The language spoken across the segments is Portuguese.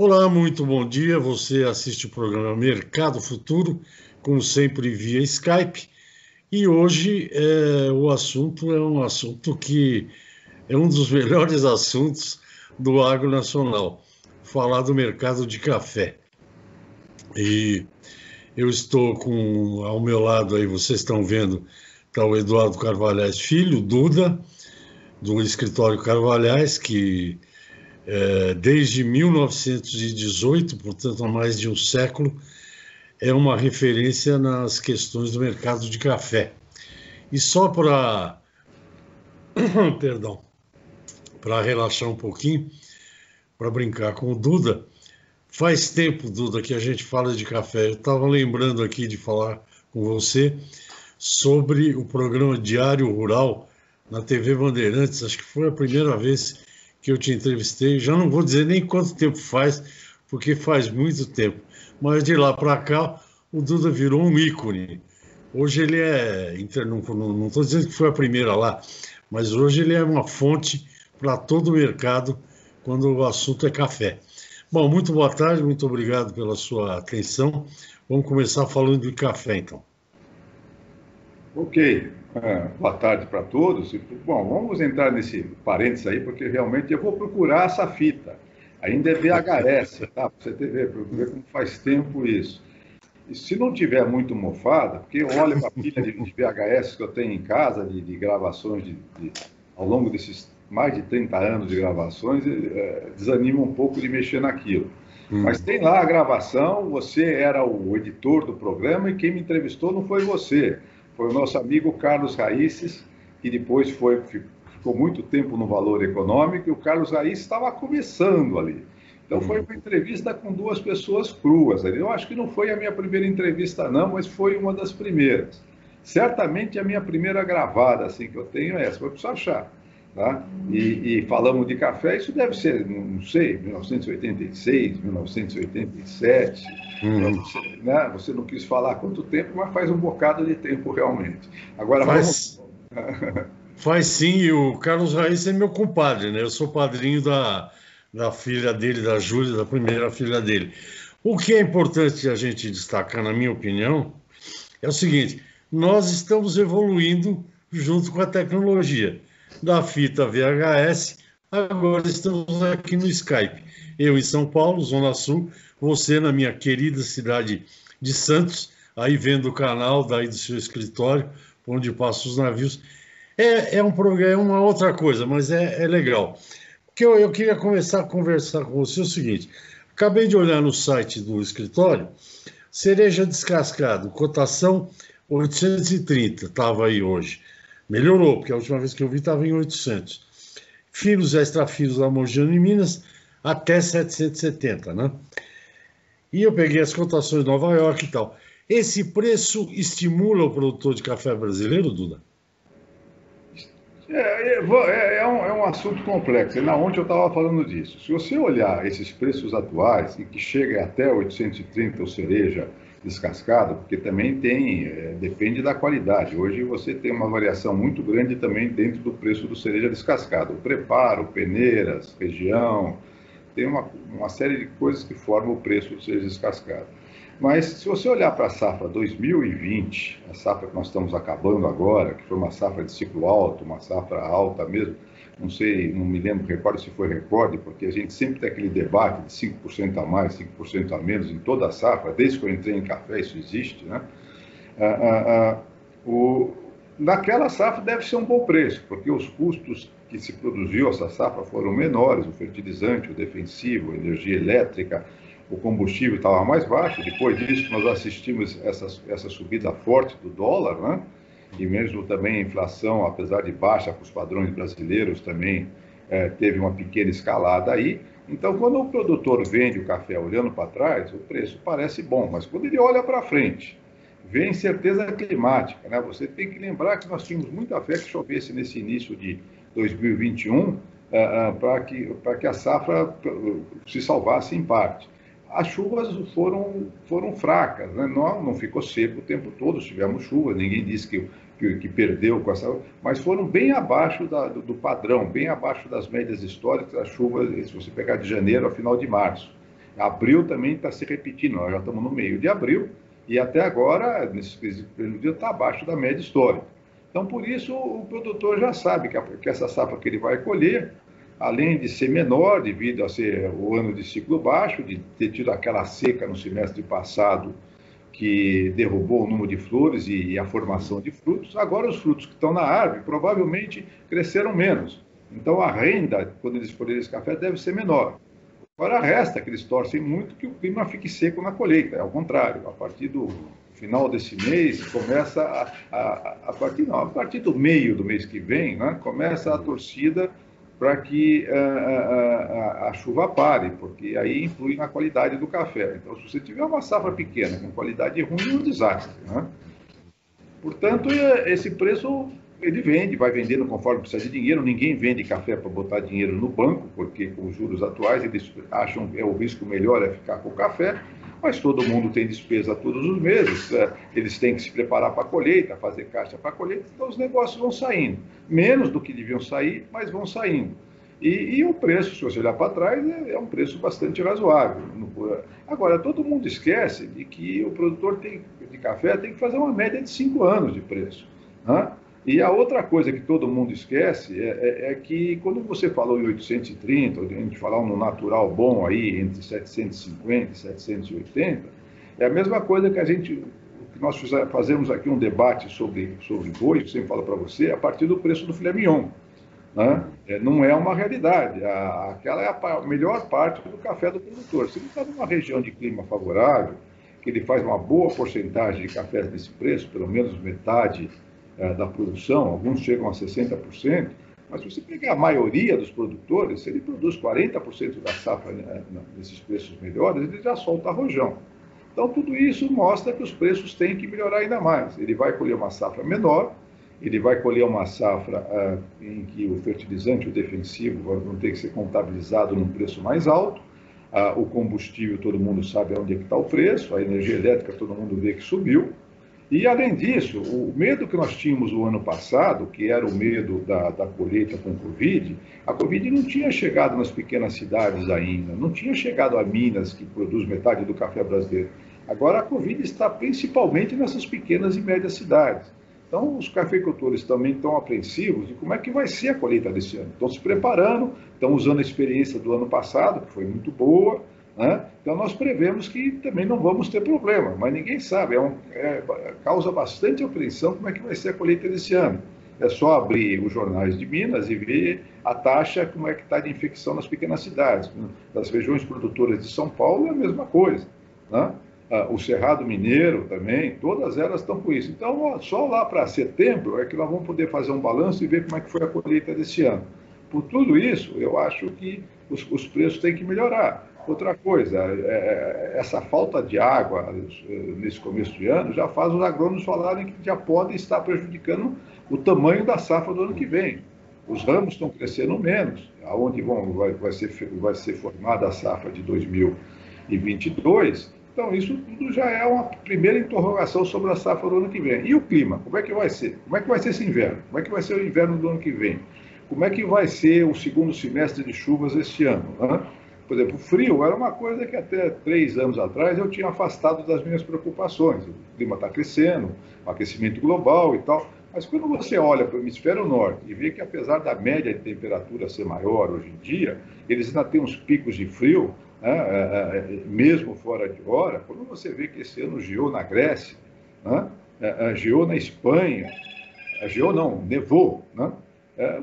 Olá, muito bom dia. Você assiste o programa Mercado Futuro, como sempre via Skype. E hoje o assunto é um assunto que é um dos melhores assuntos do agro nacional, falar do mercado de café. E eu estou ao meu lado aí, vocês estão vendo, está o Eduardo Carvalhais Filho, Duda, do escritório Carvalhais, que desde 1918, portanto há mais de um século, é uma referência nas questões do mercado de café. E só para, perdão, para relaxar um pouquinho, para brincar com o Duda, faz tempo, Duda, que a gente fala de café. Eu estava lembrando aqui de falar com você sobre o programa Diário Rural na TV Bandeirantes. Acho que foi a primeira vez que eu te entrevistei. Já não vou dizer nem quanto tempo faz, porque faz muito tempo. Mas de lá para cá, o Duda virou um ícone. Hoje ele não estou dizendo que foi a primeira lá, mas hoje ele é uma fonte para todo o mercado quando o assunto é café. Bom, muito boa tarde, muito obrigado pela sua atenção. Vamos começar falando de café, então. Ok, boa tarde para todos. Bom, vamos entrar nesse parênteses aí, porque realmente eu vou procurar essa fita. Ainda é VHS, tá? Para você ver como faz tempo isso. E se não tiver muito mofada, porque eu olho para a pilha de VHS que eu tenho em casa, de gravações ao longo desses mais de 30 anos de gravações, desanima um pouco de mexer naquilo. Mas tem lá a gravação, você era o editor do programa e quem me entrevistou não foi você. Foi o nosso amigo Carlos Raíces, que depois ficou muito tempo no Valor Econômico, e o Carlos Raíces estava começando ali. Então foi uma entrevista com duas pessoas cruas. Eu acho que não foi a minha primeira entrevista não, mas foi uma das primeiras. Certamente a minha primeira gravada assim, que eu tenho é essa, foi preciso achar. Tá? E falamos de café, isso deve ser, não sei, 1986, 1987. Você não quis falar quanto tempo, mas faz um bocado de tempo realmente. Agora Faz sim, e o Carlos Raíssa é meu compadre, né? Eu sou padrinho da filha dele, da Júlia, da primeira filha dele. O que é importante a gente destacar, na minha opinião, é o seguinte: nós estamos evoluindo junto com a tecnologia. Da fita VHS, agora estamos aqui no Skype. Eu em São Paulo, Zona Sul, você na minha querida cidade de Santos, aí vendo o canal daí do seu escritório, onde passam os navios. É um programa, é uma outra coisa, mas é legal. O que eu queria começar a conversar com você é o seguinte: acabei de olhar no site do escritório, cereja descascado, cotação 830, estava aí hoje. Melhorou, porque a última vez que eu vi estava em 800. Finos extra-finos da Mogiana em Minas, até 770, né? E eu peguei as cotações de Nova York e tal. Esse preço estimula o produtor de café brasileiro, Duda? É um assunto complexo. Ontem eu estava falando disso. Se você olhar esses preços atuais, e que chega até 830 o cereja descascado, porque também depende da qualidade. Hoje você tem uma variação muito grande também dentro do preço do cereja descascado. O preparo, peneiras, região, tem uma série de coisas que formam o preço do cereja descascado. Mas se você olhar para a safra 2020, a safra que nós estamos acabando agora, que foi uma safra de ciclo alto, uma safra alta mesmo, não sei, não me lembro, recordo se foi recorde, porque a gente sempre tem aquele debate de 5% a mais, 5% a menos em toda a safra, desde que eu entrei em café isso existe, né? Naquela safra deve ser um bom preço, porque os custos que se produziu essa safra foram menores, o fertilizante, o defensivo, a energia elétrica, o combustível estava mais baixo. Depois disso, nós assistimos essa subida forte do dólar, né? E mesmo também a inflação, apesar de baixa para os padrões brasileiros, também teve uma pequena escalada aí. Então, quando o produtor vende o café olhando para trás, o preço parece bom, mas quando ele olha para frente, vem incerteza climática, né? Você tem que lembrar que nós tínhamos muita fé que chovesse nesse início de 2021 para que a safra se salvasse em parte. As chuvas foram fracas, né? Não ficou seco o tempo todo, tivemos chuva, ninguém disse que perdeu com essa, mas foram bem abaixo do padrão, bem abaixo das médias históricas, as chuvas, se você pegar de janeiro a final de março. Abril também está se repetindo, nós já estamos no meio de abril, e até agora, nesse período, está abaixo da média histórica. Então, por isso, o produtor já sabe que essa safra que ele vai colher, além de ser menor, devido a ser o ano de ciclo baixo, de ter tido aquela seca no semestre passado, que derrubou o número de flores e a formação de frutos, agora os frutos que estão na árvore provavelmente cresceram menos. Então, a renda, quando eles colherem esse café, deve ser menor. Agora, resta que eles torcem muito que o clima fique seco na colheita. É ao contrário, a partir do final desse mês, começa a partir do meio do mês que vem, né, começa a torcida para que a chuva pare, porque aí influi na qualidade do café. Então, se você tiver uma safra pequena, com qualidade ruim, é um desastre, né? Portanto, esse preço, ele vende, vai vendendo conforme precisa de dinheiro. Ninguém vende café para botar dinheiro no banco, porque com os juros atuais eles acham que o risco melhor é ficar com o café, mas todo mundo tem despesa todos os meses, eles têm que se preparar para a colheita, fazer caixa para a colheita, então os negócios vão saindo. Menos do que deviam sair, mas vão saindo. E o preço, se você olhar para trás, é um preço bastante razoável. Agora, todo mundo esquece de que o produtor de café tem que fazer uma média de 5 anos de preço, né? E a outra coisa que todo mundo esquece é que quando você falou em 830, a gente falar um natural bom aí entre 750 e 780, é a mesma coisa que nós fazemos aqui um debate sobre boi, que sempre falo para você, a partir do preço do filé mignon, né? Não é uma realidade. Aquela é a melhor parte do café do produtor. Se ele está numa região de clima favorável, que ele faz uma boa porcentagem de cafés desse preço, pelo menos metade da produção, alguns chegam a 60%, mas se você pegar a maioria dos produtores, se ele produz 40% da safra nesses preços melhores, ele já solta rojão. Então, tudo isso mostra que os preços têm que melhorar ainda mais. Ele vai colher uma safra menor, ele vai colher uma safra em que o fertilizante e o defensivo vão ter que ser contabilizado num preço mais alto, o combustível, todo mundo sabe onde é que está o preço, a energia elétrica, todo mundo vê que subiu. E, além disso, o medo que nós tínhamos o ano passado, que era o medo da colheita com Covid, a Covid não tinha chegado nas pequenas cidades ainda, não tinha chegado a Minas, que produz metade do café brasileiro. Agora, a Covid está principalmente nessas pequenas e médias cidades. Então, os cafeicultores também estão apreensivos de como é que vai ser a colheita desse ano. Estão se preparando, estão usando a experiência do ano passado, que foi muito boa, né? Então, nós prevemos que também não vamos ter problema, mas ninguém sabe, causa bastante apreensão como é que vai ser a colheita desse ano. É só abrir os jornais de Minas e ver a taxa, como é que está de infecção nas pequenas cidades. Das regiões produtoras de São Paulo é a mesma coisa, né? O Cerrado Mineiro também, todas elas estão com isso. Então, só lá para setembro é que nós vamos poder fazer um balanço e ver como é que foi a colheita desse ano. Por tudo isso, eu acho que os preços têm que melhorar. Outra coisa, essa falta de água nesse começo de ano já faz os agrônomos falarem que já podem estar prejudicando o tamanho da safra do ano que vem. Os ramos estão crescendo menos, aonde vai ser formada a safra de 2022. Então, isso tudo já é uma primeira interrogação sobre a safra do ano que vem. E o clima? Como é que vai ser? Como é que vai ser esse inverno? Como é que vai ser o inverno do ano que vem? Como é que vai ser o segundo semestre de chuvas este ano, né? Por exemplo, o frio era uma coisa que até 3 anos atrás eu tinha afastado das minhas preocupações. O clima está crescendo, o aquecimento global e tal. Mas quando você olha para o hemisfério norte e vê que, apesar da média de temperatura ser maior hoje em dia, eles ainda têm uns picos de frio, né, mesmo fora de hora. Quando você vê que esse ano geou na Grécia, né, geou na Espanha, geou não, nevou, né?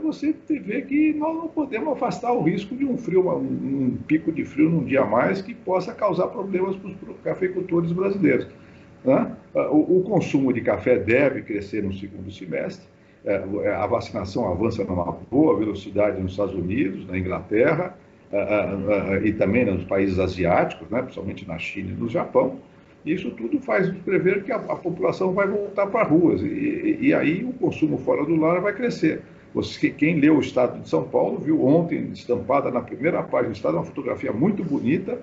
Você vê que nós não podemos afastar o risco de um frio, um pico de frio num dia a mais que possa causar problemas para os cafeicultores brasileiros, né? O consumo de café deve crescer no segundo semestre, a vacinação avança numa boa velocidade nos Estados Unidos, na Inglaterra, e também nos países asiáticos, né? Principalmente na China e no Japão. Isso tudo faz prever que a população vai voltar para as ruas, e aí o consumo fora do lar vai crescer. Quem leu o Estado de São Paulo viu ontem, estampada na primeira página do Estado, uma fotografia muito bonita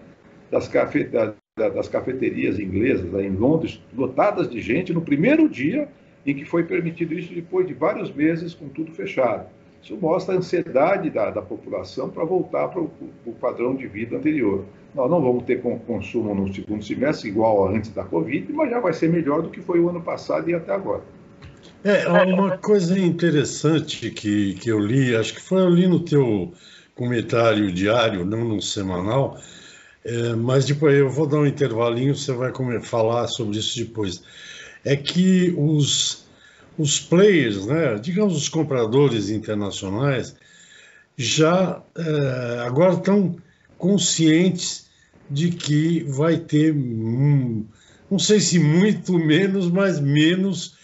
das cafeterias inglesas aí em Londres, lotadas de gente, no primeiro dia em que foi permitido isso, depois de vários meses com tudo fechado. Isso mostra a ansiedade da população para voltar para o padrão de vida anterior. Nós não vamos ter consumo no segundo semestre igual a antes da Covid, mas já vai ser melhor do que foi o ano passado e até agora. Uma coisa interessante que eu li, acho que foi eu li no teu comentário diário, não no semanal, mas depois eu vou dar um intervalinho, você vai falar sobre isso depois. É que os players, né, digamos os compradores internacionais, já agora estão conscientes de que vai ter, não sei se muito menos, mas menos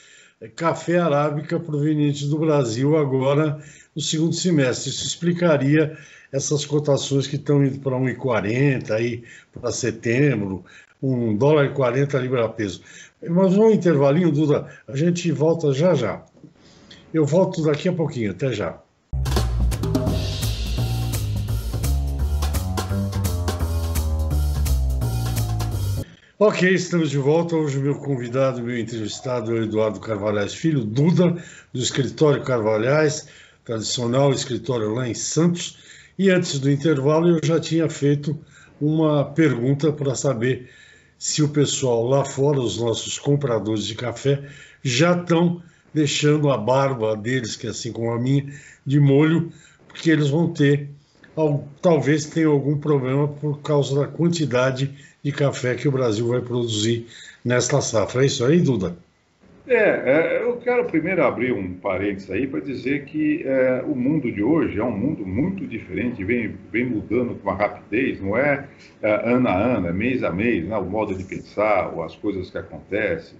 café arábica proveniente do Brasil agora no segundo semestre. Isso explicaria essas cotações que estão indo para 1,40 aí para setembro, $1,40 libra peso. Mas um intervalinho, Duda, a gente volta já já. Eu volto daqui a pouquinho, até já. Ok, estamos de volta. Hoje o meu convidado, meu entrevistado é o Eduardo Carvalhais Filho, Duda, do Escritório Carvalhais, tradicional escritório lá em Santos. E antes do intervalo eu já tinha feito uma pergunta para saber se o pessoal lá fora, os nossos compradores de café, já estão deixando a barba deles, que é assim como a minha, de molho, porque eles vão ter, talvez tenham algum problema por causa da quantidade de café que o Brasil vai produzir nesta safra. É isso aí, Duda? Eu quero primeiro abrir um parênteses aí para dizer que o mundo de hoje é um mundo muito diferente, vem mudando com uma rapidez, não é ano a ano, é mês a mês, né? O modo de pensar, ou as coisas que acontecem,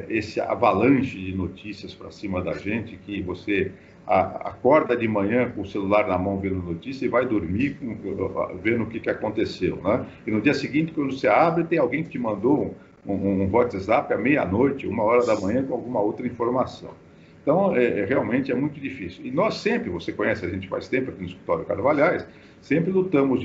esse avalanche de notícias para cima da gente, que você acorda de manhã com o celular na mão vendo notícia e vai dormir vendo o que aconteceu, né? E no dia seguinte, quando você abre, tem alguém que te mandou um WhatsApp à meia-noite, 1h da manhã, com alguma outra informação. Então, realmente é muito difícil. E nós sempre, você conhece a gente faz tempo aqui no Escritório Carvalhais, sempre lutamos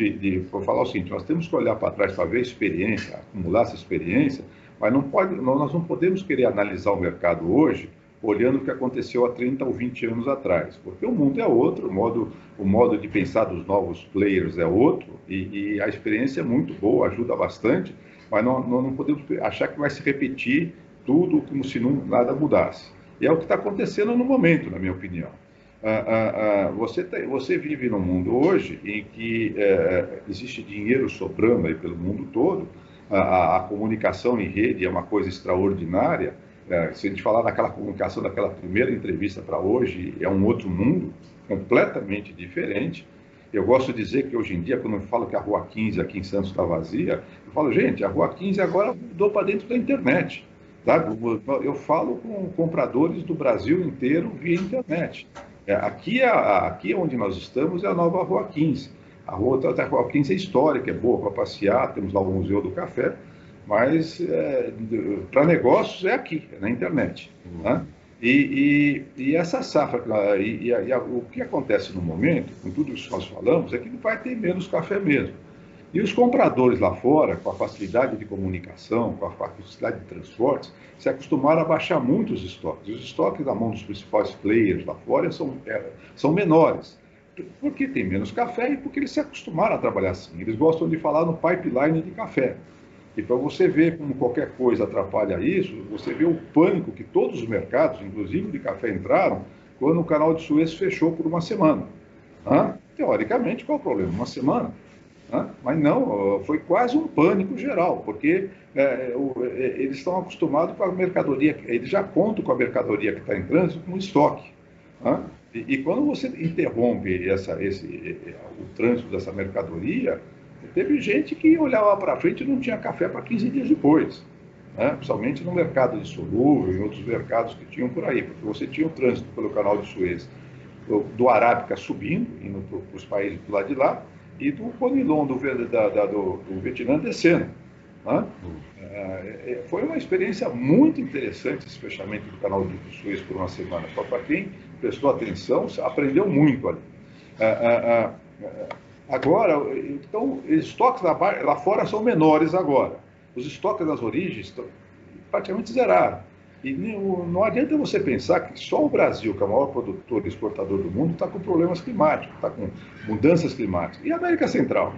por falar o seguinte: nós temos que olhar para trás para ver a experiência, acumular essa experiência, mas nós não podemos querer analisar o mercado hoje olhando o que aconteceu há 30 ou 20 anos atrás, porque o mundo é outro, o modo de pensar dos novos players é outro, e a experiência é muito boa, ajuda bastante, mas não podemos achar que vai se repetir tudo como se nada mudasse. E é o que está acontecendo no momento, na minha opinião. Você vive num mundo hoje em que existe dinheiro sobrando aí pelo mundo todo, a comunicação em rede é uma coisa extraordinária. Se a gente falar daquela comunicação, daquela primeira entrevista para hoje, é um outro mundo completamente diferente. Eu gosto de dizer que hoje em dia, quando eu falo que a Rua 15 aqui em Santos está vazia, eu falo, gente, a Rua 15 agora mudou para dentro da internet. Sabe? Eu falo com compradores do Brasil inteiro via internet. Aqui onde nós estamos é a nova Rua 15. A Rua 15 é histórica, é boa para passear, temos lá o Museu do Café, mas para negócios é aqui, é na internet. Né? E essa safra, o que acontece no momento, com tudo isso que nós falamos, é que vai ter menos café mesmo. E os compradores lá fora, com a facilidade de comunicação, com a facilidade de transportes, se acostumaram a baixar muito os estoques. Os estoques na mão dos principais players lá fora são menores. Porque tem menos café e porque eles se acostumaram a trabalhar assim. Eles gostam de falar no pipeline de café. E para você ver como qualquer coisa atrapalha isso, você vê o pânico que todos os mercados, inclusive de café, entraram quando o canal de Suez fechou por uma semana. Teoricamente, qual é o problema? Uma semana. Mas não, foi quase um pânico geral, porque eles estão acostumados com a mercadoria, eles já contam com a mercadoria que está em trânsito como estoque. E quando você interrompe o trânsito dessa mercadoria, teve gente que olhava para frente e não tinha café para 15 dias depois, principalmente no mercado de solúvel e outros mercados que tinham por aí, porque você tinha o trânsito pelo canal de Suez do Arábica subindo, indo para os países do lado de lá, e do Conilon, do Vietnã, descendo. Foi uma experiência muito interessante esse fechamento do canal de Suez por uma semana. Só para quem prestou atenção, aprendeu muito ali. Agora, então, os estoques lá fora são menores agora. Os estoques das origens praticamente zeraram. E não adianta você pensar que só o Brasil, que é o maior produtor e exportador do mundo, está com problemas climáticos, está com mudanças climáticas. E a América Central?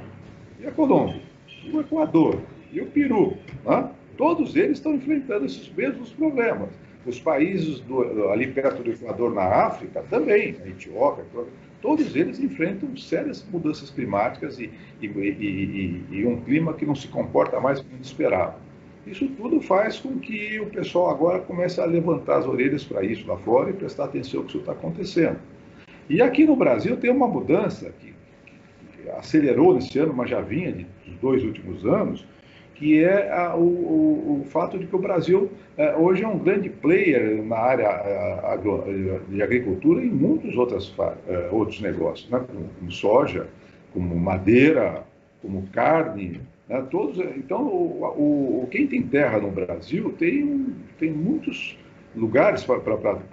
E a Colômbia? E o Equador? E o Peru? Né? Todos eles estão enfrentando esses mesmos problemas. Os países ali perto do Equador, na África, também, a Etiópia, todos eles enfrentam sérias mudanças climáticas e um clima que não se comporta mais como esperado. Isso tudo faz com que o pessoal agora comece a levantar as orelhas para isso lá fora e prestar atenção no que isso está acontecendo. E aqui no Brasil tem uma mudança que acelerou nesse ano, mas já vinha dos 2 últimos anos, que é o fato de que o Brasil hoje é um grande player na área de agricultura e em muitos outros negócios, né? Como soja, como madeira, como carne, né? Então, quem tem terra no Brasil tem muitos lugares para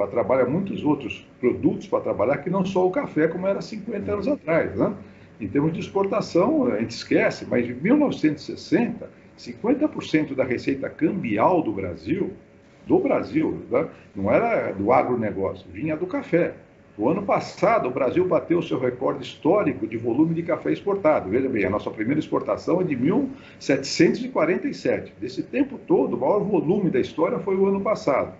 trabalhar, muitos outros produtos para trabalhar, que não só o café, como era 50 anos atrás, né? Em termos de exportação, a gente esquece, mas em 1960, 50% da receita cambial do Brasil, né? Não era do agronegócio, vinha do café. O ano passado, o Brasil bateu o seu recorde histórico de volume de café exportado. Veja bem, a nossa primeira exportação é de 1747. Desse tempo todo, o maior volume da história foi o ano passado.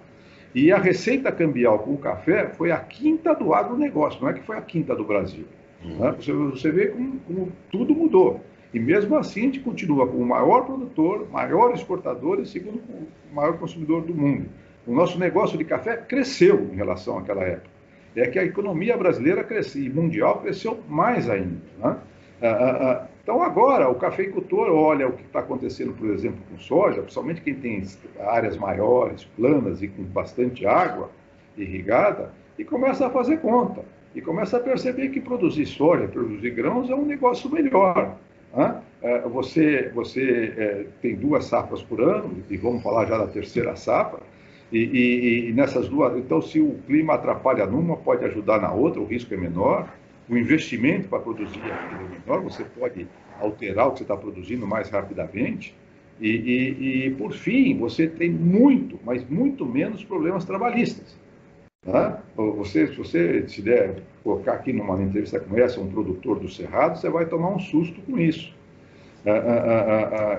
E a receita cambial com o café foi a quinta do agronegócio, não é que foi a quinta do Brasil. Né? Você vê como tudo mudou. E mesmo assim a gente continua com o maior produtor, maior exportador e segundo o maior consumidor do mundo. O nosso negócio de café cresceu em relação àquela época. É que a economia brasileira cresceu, e mundial cresceu mais ainda. Né? Então agora o cafeicultor olha o que está acontecendo, por exemplo, com soja, principalmente quem tem áreas maiores, planas e com bastante água irrigada, e começa a fazer conta. E começa a perceber que produzir soja, produzir grãos é um negócio melhor. Né? Você tem 2 safras por ano, e vamos falar já da terceira safra, e nessas duas, então se o clima atrapalha numa, pode ajudar na outra, o risco é menor, o investimento para produzir aquilo é menor, você pode alterar o que você está produzindo mais rapidamente, e por fim, você tem muito, mas muito menos problemas trabalhistas. Tá? Se você se der colocar aqui numa entrevista como essa, um produtor do Cerrado, você vai tomar um susto com isso.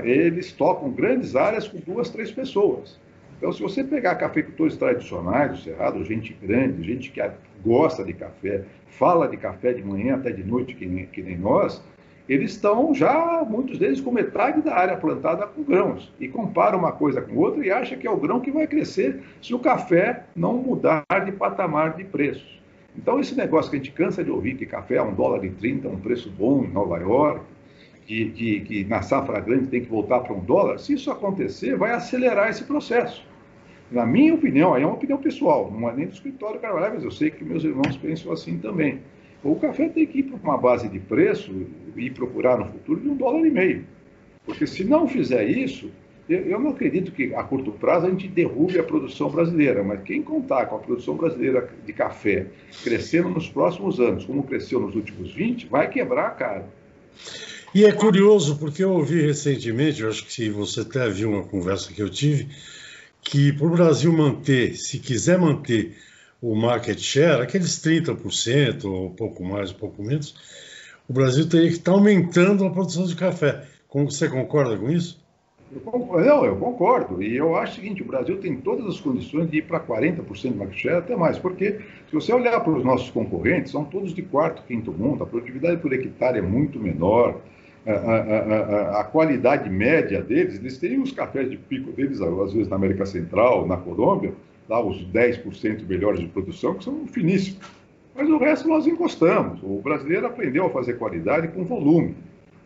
Eles tocam grandes áreas com 2, 3 pessoas. Então, se você pegar cafeicultores tradicionais do Cerrado, gente grande, gente que gosta de café, fala de café de manhã até de noite, que nem nós, eles estão já, muitos deles, com metade da área plantada com grãos. E compara uma coisa com outra e acha que é o grão que vai crescer se o café não mudar de patamar de preços. Então, esse negócio que a gente cansa de ouvir, que café é $1,30, um preço bom em Nova York, que na safra grande tem que voltar para $1, se isso acontecer, vai acelerar esse processo. Na minha opinião, aí é uma opinião pessoal, não é nem do escritório Carvalho, mas eu sei que meus irmãos pensam assim também. O café tem que ir para uma base de preço e procurar no futuro de $1,50. Porque se não fizer isso, eu não acredito que a curto prazo a gente derrube a produção brasileira, mas quem contar com a produção brasileira de café crescendo nos próximos anos, como cresceu nos últimos 20, vai quebrar a cara. E é curioso, porque eu ouvi recentemente, eu acho que se você até viu uma conversa que eu tive, que para o Brasil manter, se quiser manter o market share, aqueles 30%, ou um pouco mais, um pouco menos, o Brasil teria que estar aumentando a produção de café. Como você concorda com isso? Eu concordo. E eu acho o seguinte, o Brasil tem todas as condições de ir para 40% de market share, até mais, porque se você olhar para os nossos concorrentes, são todos de quarto, quinto mundo, a produtividade por hectare é muito menor, a qualidade média deles, eles têm os cafés de pico deles, às vezes na América Central, na Colômbia, lá os 10% melhores de produção, que são finíssimos. Mas o resto nós encostamos. O brasileiro aprendeu a fazer qualidade com volume.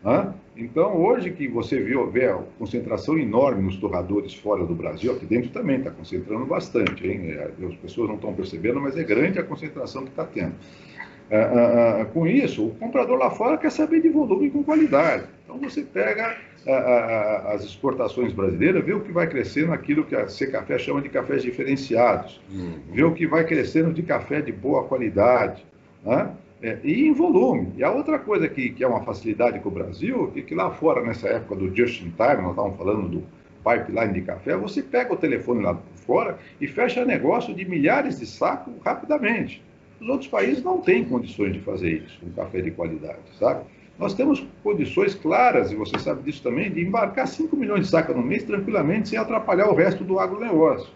Né? Então, hoje que você vê a concentração enorme nos torradores fora do Brasil, aqui dentro também está concentrando bastante, hein? As pessoas não estão percebendo, mas é grande a concentração que está tendo. Com isso, o comprador lá fora quer saber de volume com qualidade. Então, você pega as exportações brasileiras, vê o que vai crescendo naquilo que a Secafé chama de cafés diferenciados, vê o que vai crescendo de café de boa qualidade, né? E em volume. E a outra coisa que é uma facilidade com o Brasil, é que lá fora, nessa época do just in time, nós estávamos falando pipeline de café, você pega o telefone lá fora e fecha negócio de milhares de sacos rapidamente. Os outros países não têm condições de fazer isso, um café de qualidade, sabe? Nós temos condições claras, e você sabe disso também, de embarcar 5 milhões de sacas no mês tranquilamente, sem atrapalhar o resto do agronegócio.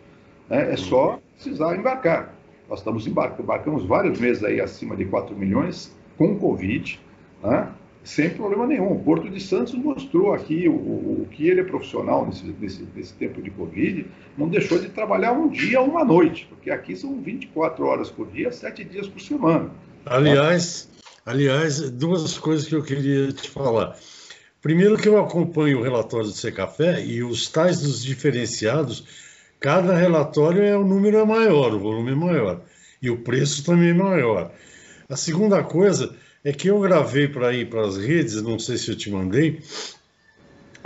É só precisar embarcar. Nós embarcamos vários meses aí acima de 4 milhões com Covid, né? Sem problema nenhum. O Porto de Santos mostrou aqui o que ele é profissional nesse tempo de Covid, não deixou de trabalhar um dia ou uma noite, porque aqui são 24 horas por dia, 7 dias por semana. Aliás, duas coisas que eu queria te falar. Primeiro, que eu acompanho o relatório do Secafé e os tais dos diferenciados, cada relatório o número é maior, o volume é maior e o preço também é maior. A segunda coisa é que eu gravei para ir para as redes, não sei se eu te mandei,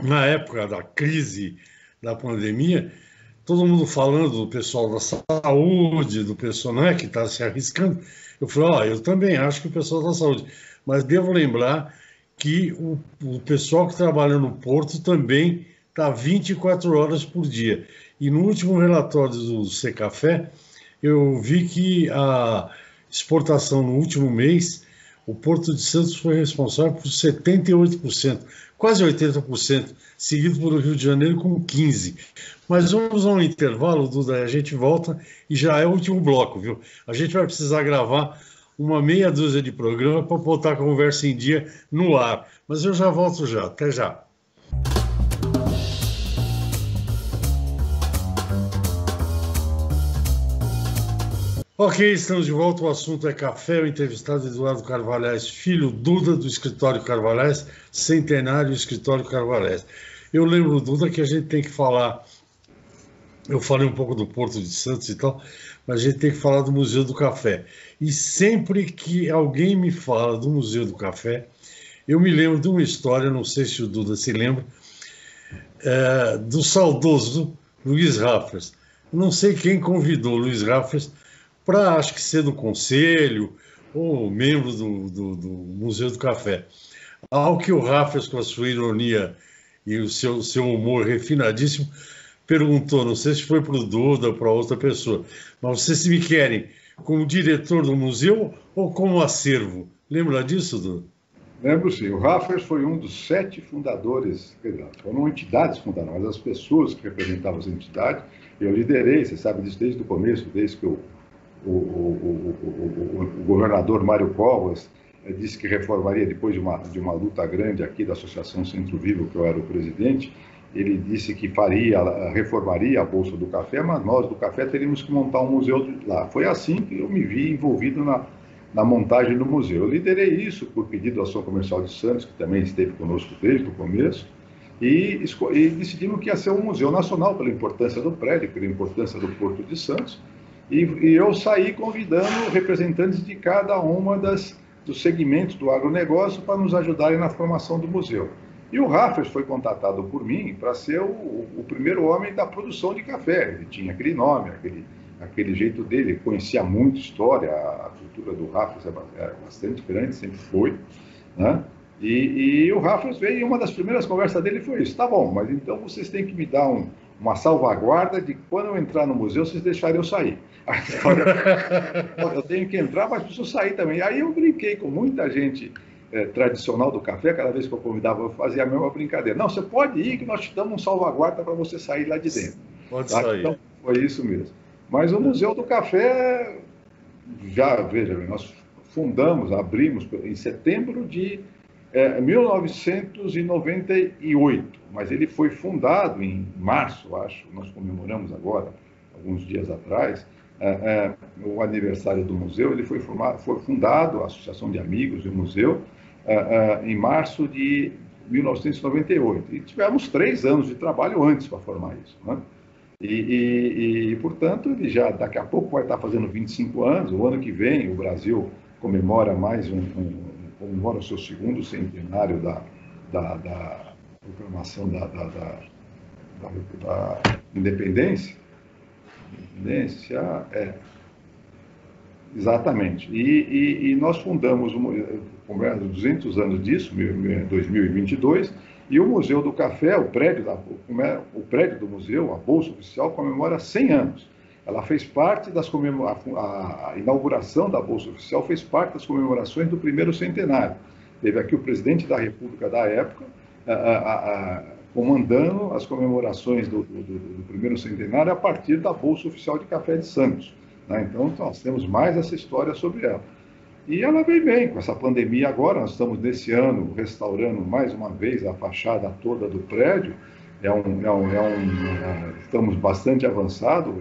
na época da crise da pandemia, todo mundo falando do pessoal da saúde, do pessoal, né, que está se arriscando. Eu falei, eu também acho que o pessoal da saúde, mas devo lembrar que o pessoal que trabalha no porto também está 24 horas por dia. E no último relatório do Secafé, eu vi que a exportação no último mês, o Porto de Santos foi responsável por 78%, quase 80%, seguido pelo Rio de Janeiro com 15%. Mas vamos a um intervalo, Duda, a gente volta e já é o último bloco, viu? A gente vai precisar gravar uma meia dúzia de programas para botar a conversa em dia no ar. Mas eu já volto já, até já. Ok, estamos de volta. O assunto é café. O entrevistado Eduardo Carvalhais, filho Duda, do Escritório Carvalhais, centenário Escritório Carvalhais. Eu lembro, Duda, que a gente tem que falar. Eu falei um pouco do Porto de Santos e tal, mas a gente tem que falar do Museu do Café. E sempre que alguém me fala do Museu do Café, eu me lembro de uma história, não sei se o Duda se lembra, do saudoso Luiz Raffers. Não sei quem convidou Luiz Raffers para, acho que ser do conselho ou membro do Museu do Café. Ao que o Raffers, com a sua ironia e o seu humor refinadíssimo, perguntou, não sei se foi para o Duda ou para outra pessoa, mas vocês me querem como diretor do museu ou como acervo? Lembra disso, Duda? Lembro sim. O Raffers foi um dos 7 fundadores, foram entidades fundadoras, mas as pessoas que representavam as entidades, eu liderei, você sabe disso desde o começo, desde que o governador Mário Covas disse que reformaria, depois de uma luta grande aqui da Associação Centro Vivo, que eu era o presidente, ele disse que reformaria a Bolsa do Café, mas nós do Café teríamos que montar um museu lá. Foi assim que eu me vi envolvido na montagem do museu. Eu liderei isso por pedido da Ação Comercial de Santos, que também esteve conosco desde o começo, e decidimos que ia ser um museu nacional pela importância do prédio, pela importância do Porto de Santos, e eu saí convidando representantes de cada uma dos segmentos do agronegócio para nos ajudarem na formação do museu. E o Raffers foi contatado por mim para ser o primeiro homem da produção de café. Ele tinha aquele nome, aquele jeito dele, conhecia muito história, a cultura do Raffers é bastante grande, sempre foi, né? E o Raffers veio e uma das primeiras conversas dele foi isso: tá bom, mas então vocês têm que me dar uma salvaguarda de quando eu entrar no museu, vocês deixarem eu sair. Eu tenho que entrar, mas preciso sair também. Aí eu brinquei com muita gente tradicional do café, cada vez que eu convidava, eu fazia a mesma brincadeira. Não, você pode ir, que nós te damos um salvaguarda para você sair lá de dentro. Pode sair. Então, foi isso mesmo. Mas o Museu do Café, veja, nós abrimos em setembro de 1998, mas ele foi fundado em março, acho, nós comemoramos agora, alguns dias atrás, o aniversário do museu. Ele foi fundado, a Associação de Amigos do Museu, em março de 1998. E tivemos 3 anos de trabalho antes para formar isso, né? Portanto, ele já daqui a pouco vai estar fazendo 25 anos. O ano que vem, o Brasil comemora comemora o seu 2º centenário da proclamação da independência. Exatamente. E nós fundamos, 200 anos disso, em 2022, E o Museu do Café, o prédio do museu, a Bolsa Oficial, comemora 100 anos. Ela fez parte a inauguração da Bolsa Oficial fez parte das comemorações do primeiro centenário. Teve aqui o presidente da República da época, comandando as comemorações do primeiro centenário a partir da Bolsa Oficial de Café de Santos. Né? Então, nós temos mais essa história sobre ela. E ela vem bem com essa pandemia agora. Nós estamos, nesse ano, restaurando mais uma vez a fachada toda do prédio. Estamos bastante avançados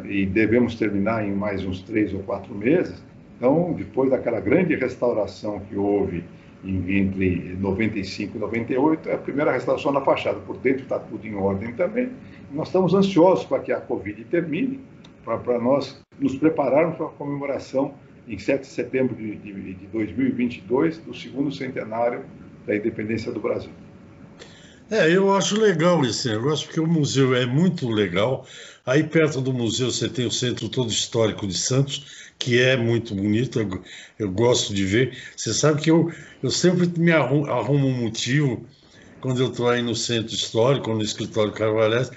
e devemos terminar em mais uns 3 ou 4 meses. Então, depois daquela grande restauração que houve entre 95 e 98, é a primeira restauração na fachada. Por dentro está tudo em ordem também. Nós estamos ansiosos para que a Covid termine, para nós nos prepararmos para a comemoração em 7 de setembro de 2022, do segundo centenário da independência do Brasil. Eu acho legal esse negócio, porque o museu é muito legal. Aí perto do museu você tem o Centro Todo Histórico de Santos, que é muito bonito, eu gosto de ver. Você sabe que eu sempre me arrumo um motivo, quando eu estou aí no Centro Histórico, no Escritório Carvalhais,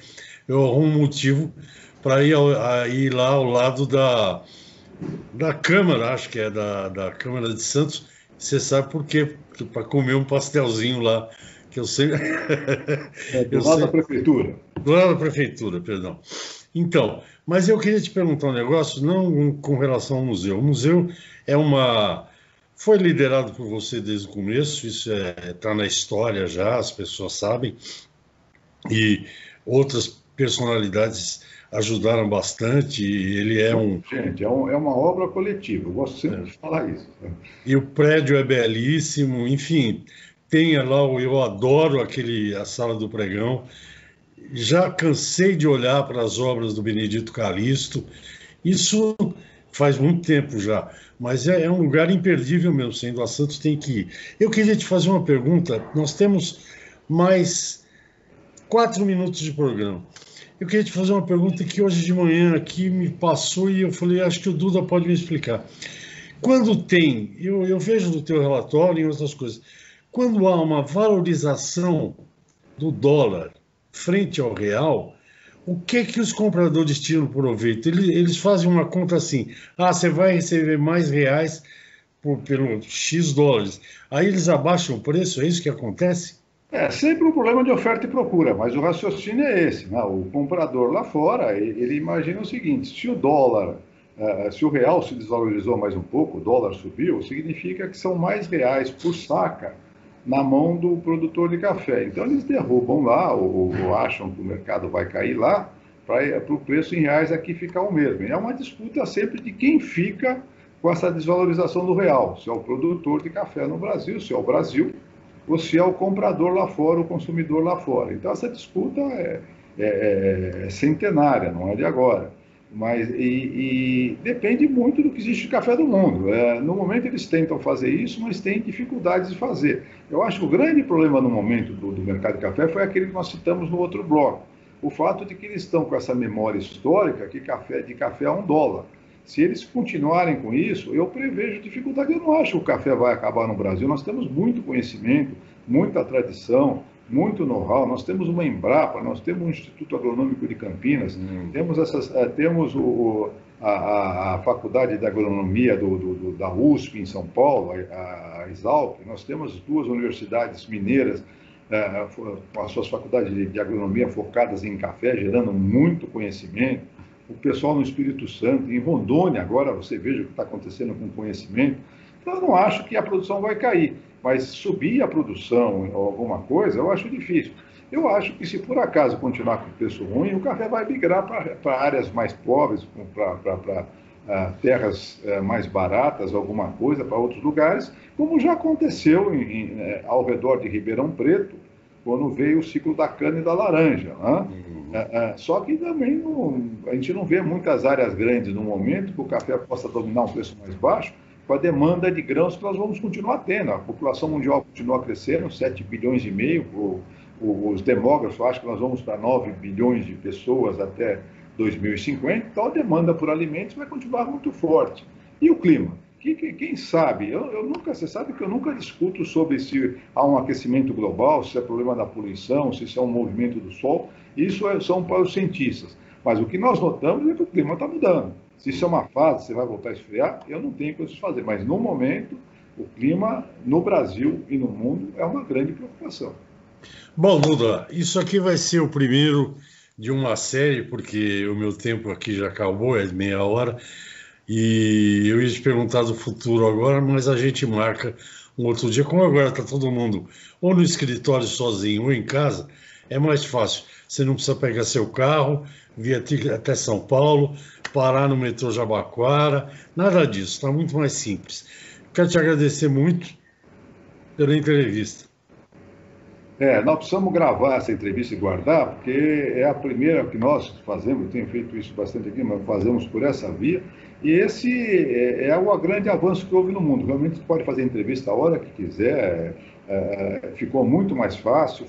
eu arrumo um motivo para ir lá ao lado da Câmara, acho que é da Câmara de Santos. Você sabe por quê? Para comer um pastelzinho lá, que eu sei... Do lado da prefeitura. Do lado da prefeitura, perdão. Então, mas eu queria te perguntar um negócio, não com relação ao museu. O museu foi liderado por você desde o começo, isso está na história já, as pessoas sabem, e outras personalidades ajudaram bastante, ele é Gente, é uma obra coletiva, eu gosto sempre de falar isso. E o prédio é belíssimo, enfim, tem lá, eu adoro a Sala do Pregão, já cansei de olhar para as obras do Benedito Calixto, isso faz muito tempo já, mas é um lugar imperdível mesmo, sendo a Santos tem que ir. Eu queria te fazer uma pergunta, nós temos mais 4 minutos de programa. Eu queria te fazer uma pergunta que hoje de manhã aqui me passou e eu falei, acho que o Duda pode me explicar. Quando tem, eu vejo no teu relatório e outras coisas, quando há uma valorização do dólar frente ao real, o que os compradores tiram proveito? Eles fazem uma conta assim, você vai receber mais reais pelo X dólares. Aí eles abaixam o preço, é isso que acontece? É sempre um problema de oferta e procura, mas o raciocínio é esse, né? O comprador lá fora, ele imagina o seguinte, se o real se desvalorizou mais um pouco, o dólar subiu, significa que são mais reais por saca na mão do produtor de café. Então eles derrubam lá, ou acham que o mercado vai cair lá, para o preço em reais aqui ficar o mesmo. E é uma disputa sempre de quem fica com essa desvalorização do real, se é o produtor de café no Brasil, se é o Brasil, ou se é o comprador lá fora, o consumidor lá fora. Então essa disputa é centenária, não é de agora. Mas depende muito do que existe de café do mundo. No momento eles tentam fazer isso, mas têm dificuldades de fazer. Eu acho que o grande problema no momento do mercado de café foi aquele que nós citamos no outro bloco. O fato de que eles estão com essa memória histórica que de café é $1. Se eles continuarem com isso, eu prevejo dificuldade. Eu não acho que o café vai acabar no Brasil. Nós temos muito conhecimento, muita tradição, muito know-how. Nós temos uma Embrapa, nós temos um Instituto Agronômico de Campinas, temos a Faculdade de Agronomia da USP em São Paulo, a Exalc. Nós temos 2 universidades mineiras com as suas faculdades de agronomia focadas em café, gerando muito conhecimento. O pessoal no Espírito Santo, em Rondônia, agora você veja o que está acontecendo com o conhecimento. Então, eu não acho que a produção vai cair, mas subir a produção ou alguma coisa, eu acho difícil. Eu acho que se por acaso continuar com preço ruim, o café vai migrar para áreas mais pobres, para terras mais baratas, alguma coisa, para outros lugares, como já aconteceu ao redor de Ribeirão Preto, quando veio o ciclo da cana e da laranja. Né? Só que também a gente não vê muitas áreas grandes no momento que o café possa dominar um preço mais baixo, com a demanda de grãos que nós vamos continuar tendo. A população mundial continua crescendo, 7,5 bilhões. Os demógrafos acham que nós vamos para 9 bilhões de pessoas até 2050. Então a demanda por alimentos vai continuar muito forte. E o clima? quem sabe? Eu nunca, você sabe que eu nunca discuto sobre se há um aquecimento global, se é problema da poluição, se isso é um movimento do Sol. Isso são para os cientistas. Mas o que nós notamos é que o clima está mudando. Se isso é uma fase, você vai voltar a esfriar, eu não tenho coisa de fazer. Mas, no momento, o clima no Brasil e no mundo é uma grande preocupação. Bom, Duda, isso aqui vai ser o primeiro de uma série, porque o meu tempo aqui já acabou, é de meia hora, e eu ia te perguntar do futuro agora, mas a gente marca um outro dia. Como agora está todo mundo ou no escritório sozinho ou em casa, é mais fácil. Você não precisa pegar seu carro, vir até São Paulo, parar no metrô Jabaquara, nada disso, está muito mais simples. Quero te agradecer muito pela entrevista. Nós precisamos gravar essa entrevista e guardar, porque é a primeira que nós fazemos, eu tenho feito isso bastante aqui, mas fazemos por essa via, e esse é o grande avanço que houve no mundo. Realmente você pode fazer entrevista a hora que quiser, ficou muito mais fácil,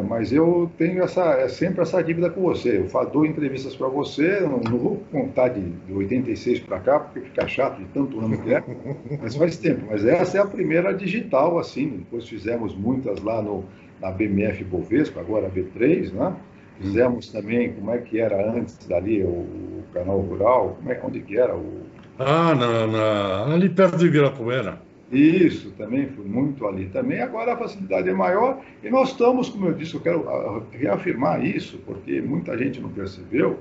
mas eu tenho sempre essa dívida com você. Eu dou entrevistas para você, não vou contar de 86 para cá, porque fica chato de tanto ano que é, mas faz tempo. Mas essa é a primeira digital, assim. Depois fizemos muitas lá na BMF Bovespa, agora a B3, né? Fizemos também, como é que era antes dali, o Canal Rural, onde que era? Ali perto do Ibirapuera. Isso, também fui muito ali também. Agora a facilidade é maior e nós estamos, como eu disse, eu quero reafirmar isso, porque muita gente não percebeu,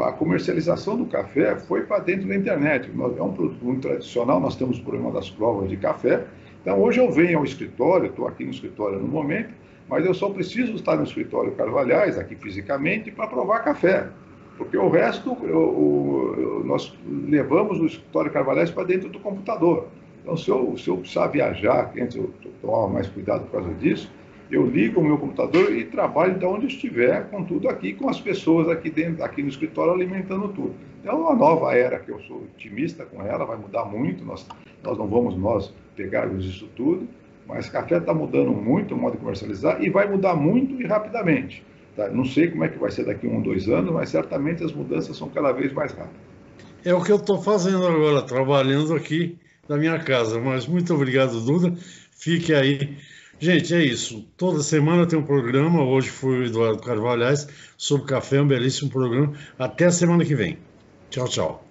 a comercialização do café foi para dentro da internet. É um produto muito tradicional, nós temos o problema das provas de café. Então hoje eu venho ao escritório, estou aqui no escritório no momento, mas eu só preciso estar no escritório Carvalhais, aqui fisicamente, para provar café. Porque o resto, nós levamos o escritório Carvalhais para dentro do computador. Então, se eu precisar viajar, antes eu tomava mais cuidado por causa disso, eu ligo o meu computador e trabalho de onde eu estiver, com tudo aqui, com as pessoas aqui dentro, aqui no escritório, alimentando tudo. Então, é uma nova era que eu sou otimista com ela, vai mudar muito, nós não vamos pegarmos isso tudo, mas café está mudando muito o modo de comercializar e vai mudar muito e rapidamente. Tá? Não sei como é que vai ser daqui a 1 ou 2 anos, mas certamente as mudanças são cada vez mais rápidas. É o que eu estou fazendo agora, trabalhando aqui da minha casa. Mas muito obrigado, Duda. Fique aí. Gente, é isso. Toda semana tem um programa. Hoje foi o Eduardo Carvalhais sobre café, um belíssimo programa. Até a semana que vem. Tchau, tchau.